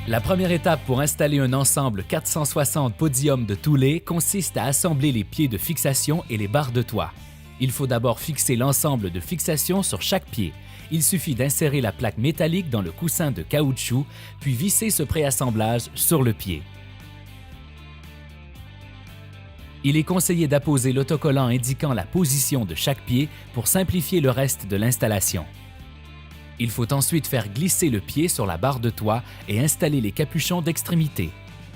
La première étape pour installer un ensemble 460 podium de Thule consiste à assembler les pieds de fixation et les barres de toit. Il faut d'abord fixer l'ensemble de fixation sur chaque pied. Il suffit d'insérer la plaque métallique dans le coussin de caoutchouc, puis visser ce préassemblage sur le pied. Il est conseillé d'apposer l'autocollant indiquant la position de chaque pied pour simplifier le reste de l'installation. Il faut ensuite faire glisser le pied sur la barre de toit et installer les capuchons d'extrémité.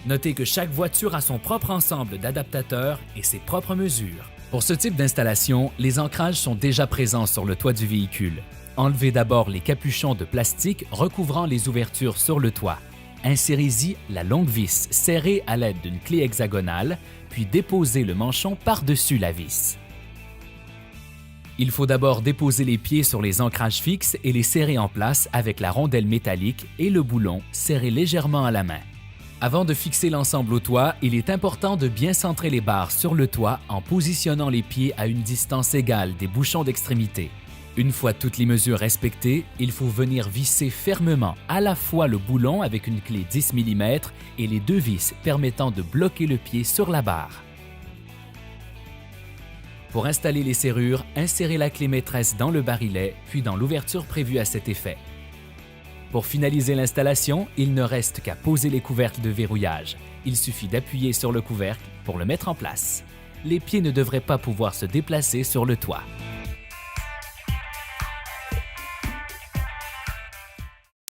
Notez que chaque voiture a son propre ensemble d'adaptateurs et ses propres mesures. Pour ce type d'installation, les ancrages sont déjà présents sur le toit du véhicule. Enlevez d'abord les capuchons de plastique recouvrant les ouvertures sur le toit. Insérez-y la longue vis serrée à l'aide d'une clé hexagonale, puis déposez le manchon par-dessus la vis. Il faut d'abord déposer les pieds sur les ancrages fixes et les serrer en place avec la rondelle métallique et le boulon serré légèrement à la main. Avant de fixer l'ensemble au toit, il est important de bien centrer les barres sur le toit en positionnant les pieds à une distance égale des bouchons d'extrémité. Une fois toutes les mesures respectées, il faut venir visser fermement à la fois le boulon avec une clé 10 mm et les deux vis permettant de bloquer le pied sur la barre. Pour installer les serrures, insérez la clé maîtresse dans le barillet, puis dans l'ouverture prévue à cet effet. Pour finaliser l'installation, il ne reste qu'à poser les couvercles de verrouillage. Il suffit d'appuyer sur le couvercle pour le mettre en place. Les pieds ne devraient pas pouvoir se déplacer sur le toit.